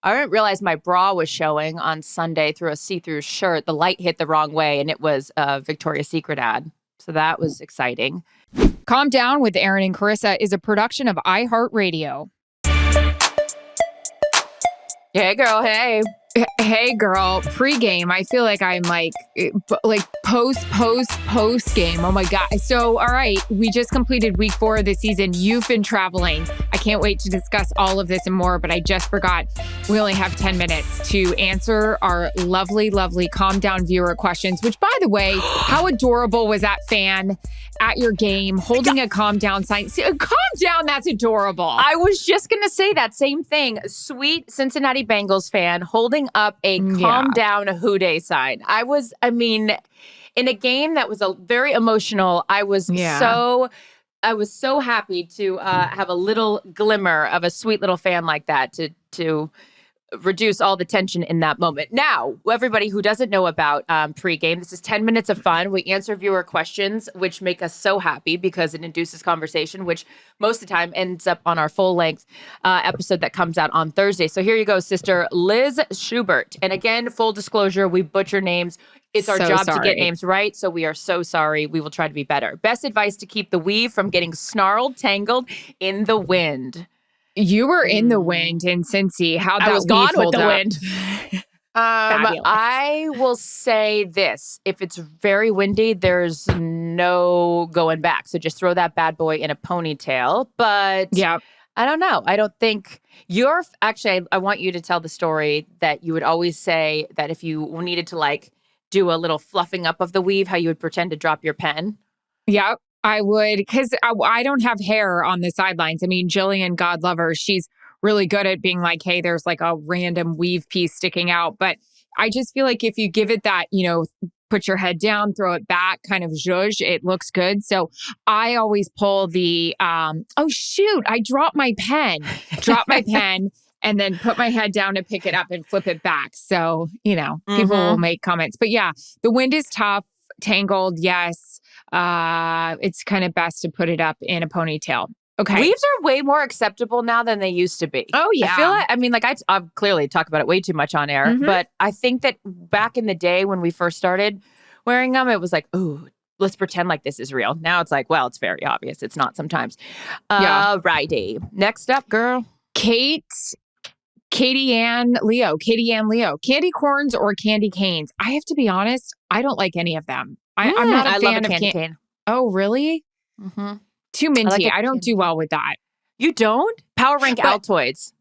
I didn't realize my bra was showing on Sunday through a see-through shirt. The light hit the wrong way, and it was a Victoria's Secret ad. So that was exciting. Calm Down with Erin and Charissa is a production of iHeartRadio. Hey, girl, hey. Hey, girl, pregame. I feel like I'm like post game. Oh my God. So, all right, we just completed week 4 of the season. You've been traveling. I can't wait to discuss all of this and more, but I just forgot we only have 10 minutes to answer our lovely, lovely Calm Down viewer questions, which, by the way, how adorable was that fan at your game holding a calm down sign? Calm down, that's adorable. I was just going to say that same thing. Sweet Cincinnati Bengals fan holding up a calm down Houday sign. In a game that was very emotional, I was so happy to have a little glimmer of a sweet little fan like that to reduce all the tension in that moment. Now, everybody who doesn't know about pregame, this is 10 minutes of fun. We answer viewer questions, which make us so happy because it induces conversation, which most of the time ends up on our full-length episode that comes out on Thursday. So here you go, sister Liz Schubert. And again, full disclosure, we butcher names. It's our job to get names right, so we are so sorry. We will try to be better. Best advice to keep the weave from getting snarled, tangled in the wind. You were in the wind in Cincy. How'd that I was gone with the up? wind. I will say this. If it's very windy, there's no going back. So just throw that bad boy in a ponytail. But I don't know. I don't think I want you to tell the story that you would always say that if you needed to do a little fluffing up of the weave, how you would pretend to drop your pen. Yep. I would, because I don't have hair on the sidelines. I mean, Jillian, God love her, she's really good at being like, hey, there's like a random weave piece sticking out. But I just feel like if you give it that, put your head down, throw it back, kind of zhuzh, it looks good. So I always pull the, oh shoot, I dropped my pen, and then put my head down to pick it up and flip it back. So, people will make comments. But yeah, the wind is tough, tangled, yes. It's kind of best to put it up in a ponytail. Okay. Weaves are way more acceptable now than they used to be. Oh, yeah. I feel like, I clearly talk about it way too much on air, but I think that back in the day when we first started wearing them, it was like, ooh, let's pretend like this is real. Now it's like, well, it's very obvious. It's not sometimes. Righty. Next up, girl. Katie Ann Leo. Candy corns or candy canes? I have to be honest, I don't like any of them. I'm not a fan of candy cane. Oh, really? Mm-hmm. Too minty. I don't do well with that. You don't? Power Rank Altoids.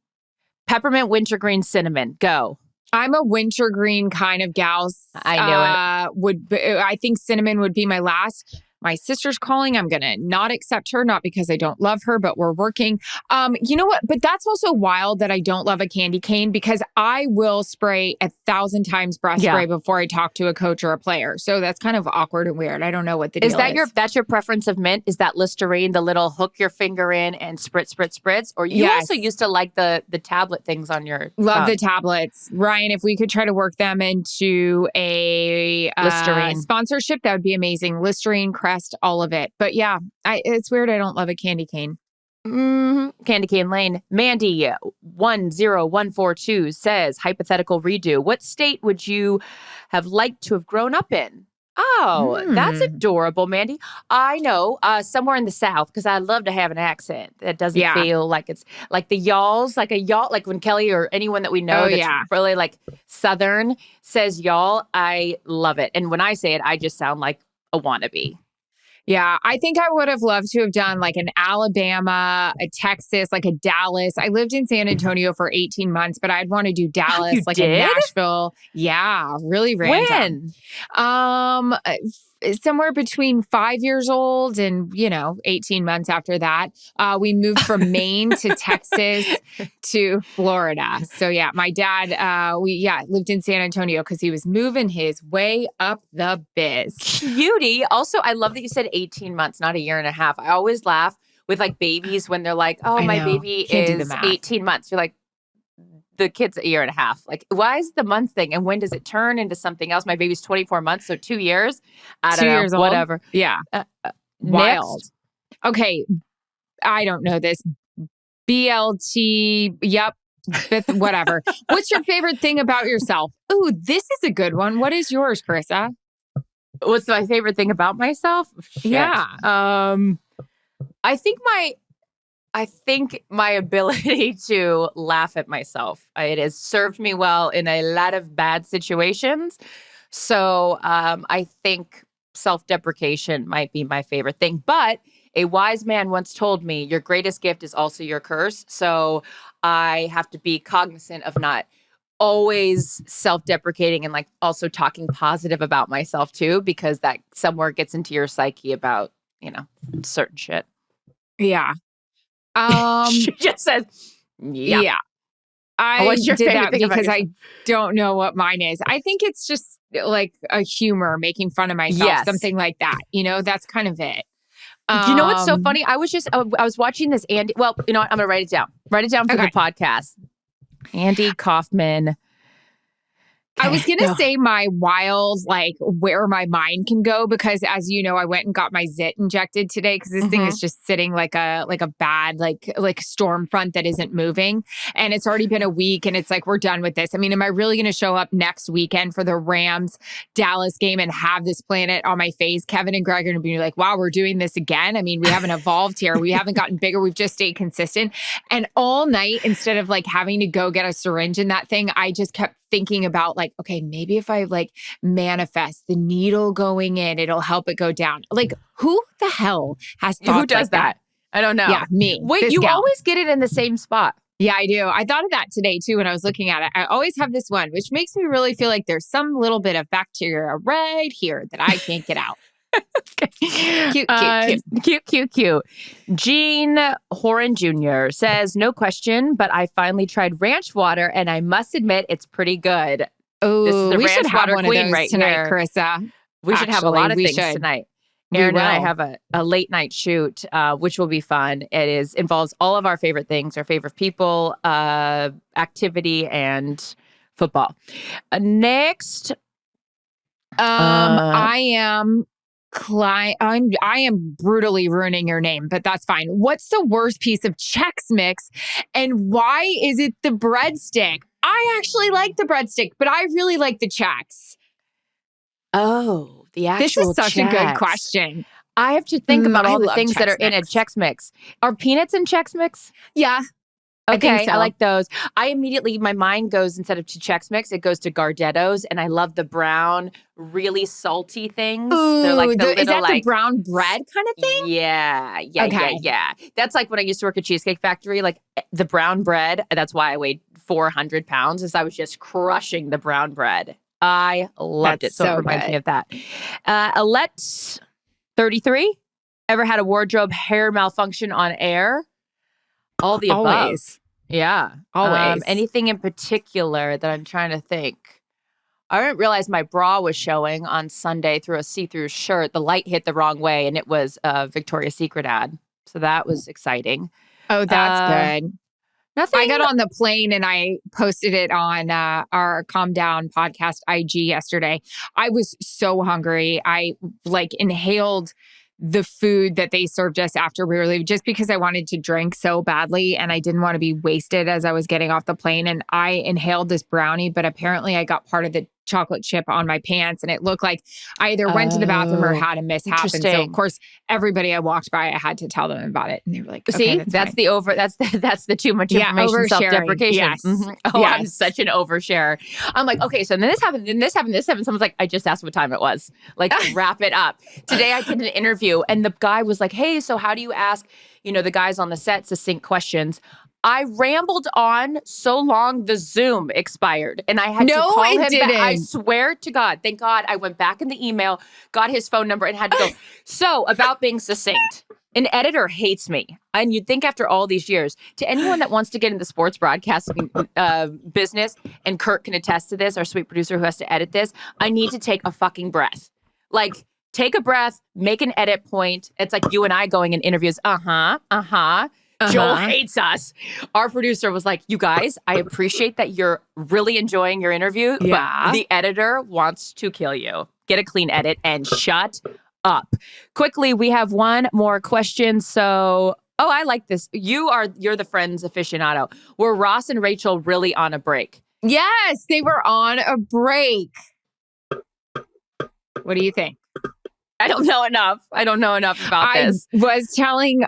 Peppermint, wintergreen, cinnamon. Go. I'm a wintergreen kind of gal. I knew it. I think cinnamon would be my last. My sister's calling. I'm going to not accept her, not because I don't love her, but we're working. You know what? But that's also wild that I don't love a candy cane because I will spray 1,000 times breath spray before I talk to a coach or a player. So that's kind of awkward and weird. I don't know what the deal is. That's your preference of mint? Is that Listerine, the little hook your finger in and spritz? Or you also used to like the tablet things on your Love the tablets. Ryan, if we could try to work them into a Listerine sponsorship, that would be amazing. Listerine, all of it. But yeah, it's weird. I don't love a candy cane. Candy cane lane. Mandy 10142 says, hypothetical redo. What state would you have liked to have grown up in? Oh, that's adorable, Mandy. I know, somewhere in the South, because I love to have an accent that doesn't feel like it's like the y'alls, like a y'all, like when Kelly or anyone that we know that's really like Southern says y'all, I love it. And when I say it, I just sound like a wannabe. Yeah, I think I would have loved to have done like an Alabama, a Texas, like a Dallas. I lived in San Antonio for 18 months, but I'd want to do Dallas, a Nashville. Yeah, really random. When? Somewhere between 5 years old and, 18 months after that. We moved from Maine to Texas to Florida. So yeah, my dad, lived in San Antonio because he was moving his way up the biz. Cutie. Also, I love that you said 18 months, not a year and a half. I always laugh with like babies when they're like, oh, my baby is 18 months. You're like, the kid's a year and a half. Like, why is the month thing? And when does it turn into something else? My baby's 24 months, so 2 years. I don't know, 2 years old. Whatever. Yeah. Wild. Next. Okay. I don't know this. BLT. Yep. Whatever. What's your favorite thing about yourself? Ooh, this is a good one. What is yours, Charissa? What's my favorite thing about myself? Shit. Yeah. I think my ability to laugh at myself. It has served me well in a lot of bad situations. So I think self-deprecation might be my favorite thing. But a wise man once told me, your greatest gift is also your curse. So I have to be cognizant of not always self-deprecating and like also talking positive about myself too, because that somewhere gets into your psyche about, certain shit. Yeah. She just says, yeah. I did that because I don't know what mine is. I think it's just like a humor, making fun of myself, something like that. That's kind of it. Do you know what's so funny? I was watching this Andy. Well, you know what? I'm going to write it down. Write it down for the podcast. Andy Kaufman. I was going to say my wild, like where my mind can go, because as you know, I went and got my zit injected today because this thing is just sitting like a bad, like storm front that isn't moving. And it's already been a week and it's like, we're done with this. I mean, am I really going to show up next weekend for the Rams Dallas game and have this planet on my face? Kevin and Greg are going to be like, wow, we're doing this again. I mean, we haven't evolved here. We haven't gotten bigger. We've just stayed consistent. And all night, instead of like having to go get a syringe in that thing, I just kept thinking about like, okay, maybe if I like manifest the needle going in, it'll help it go down. Like, who the hell has thoughts Who does like that? I don't know. Yeah, me. Wait, you always get it in the same spot. Yeah, I do. I thought of that today too when I was looking at it. I always have this one, which makes me really feel like there's some little bit of bacteria right here that I can't get out. Cute. Gene Horan Jr. says, no question, but I finally tried ranch water and I must admit it's pretty good. Oh, we should have one of those right tonight, here. Carissa. We should have a lot of things tonight. Erin and I have a late night shoot, which will be fun. It involves all of our favorite things, our favorite people, activity, and football. Next, I am brutally ruining your name, but that's fine. What's the worst piece of Chex Mix, and why is it the breadstick? I actually like the breadstick, but I really like the Chex. Oh, the actual This is such Chex. a good question. I have to think about all the things that are in a Chex Mix. Are peanuts in Chex Mix? Yeah. Okay, I think so. I like those. My mind goes, instead of to Chex Mix, it goes to Gardettos, and I love the brown, really salty things. Ooh, they're like is that the brown bread kind of thing? Yeah. That's like when I used to work at Cheesecake Factory, like the brown bread. That's why I weighed 400 pounds, is I was just crushing the brown bread. I loved it. So it reminds me of that. Alette, 33, ever had a wardrobe hair malfunction on air? All the above. Always. Yeah. Always. Anything in particular that I'm trying to think? I didn't realize my bra was showing on Sunday through a see-through shirt. The light hit the wrong way, and it was a Victoria's Secret ad. So that was exciting. Oh, that's good. Nothing. I got on the plane and I posted it on our Calm Down podcast IG yesterday. I was so hungry. I inhaled the food that they served us after we were leaving, just because I wanted to drink so badly and I didn't want to be wasted as I was getting off the plane. And I inhaled this brownie, but apparently I got part of the chocolate chip on my pants, and it looked like I either went to the bathroom or had a mishap. And so, of course, everybody I walked by, I had to tell them about it, and they were like, okay, "See, that's the too much information, self-deprecation." Yes. Mm-hmm. Oh, yes. I'm such an oversharer. I'm like, okay, so then this happened, then this happened, this happened. Someone's like, I just asked what time it was. Like, wrap it up. Today I did an interview, and the guy was like, hey, so how do you ask, the guys on the set succinct questions? I rambled on so long, the Zoom expired, and I had to call him back. I swear to God, thank God, I went back in the email, got his phone number, and had to go. So, about being succinct, an editor hates me. And you'd think after all these years, to anyone that wants to get into the sports broadcasting business, and Kurt can attest to this, our sweet producer who has to edit this, I need to take a fucking breath. Like, take a breath, make an edit point. It's like you and I going in interviews. Joel hates us. Our producer was like, you guys, I appreciate that you're really enjoying your interview, but the editor wants to kill you. Get a clean edit and shut up. Quickly, we have one more question. So, Oh, I like this. You're the Friends aficionado. Were Ross and Rachel really on a break? Yes, they were on a break. What do you think? I don't know enough. I don't know enough about this. I was telling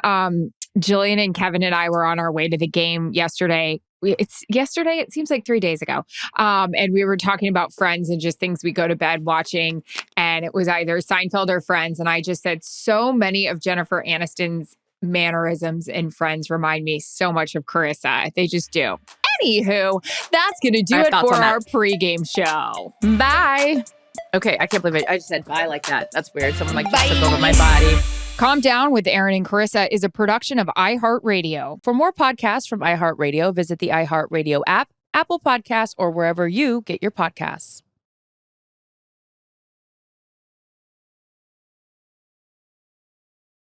Jillian and Kevin and I were on our way to the game yesterday. It's yesterday. It seems like 3 days ago. And we were talking about Friends and just things we go to bed watching. And it was either Seinfeld or Friends. And I just said so many of Jennifer Aniston's mannerisms in Friends remind me so much of Charissa. They just do. Anywho, that's going to do it for our pregame show. Bye. Okay, I can't believe it. I just said bye like that. That's weird. Someone just took over my body. Calm Down with Erin and Charissa is a production of iHeartRadio. For more podcasts from iHeartRadio, visit the iHeartRadio app, Apple Podcasts, or wherever you get your podcasts.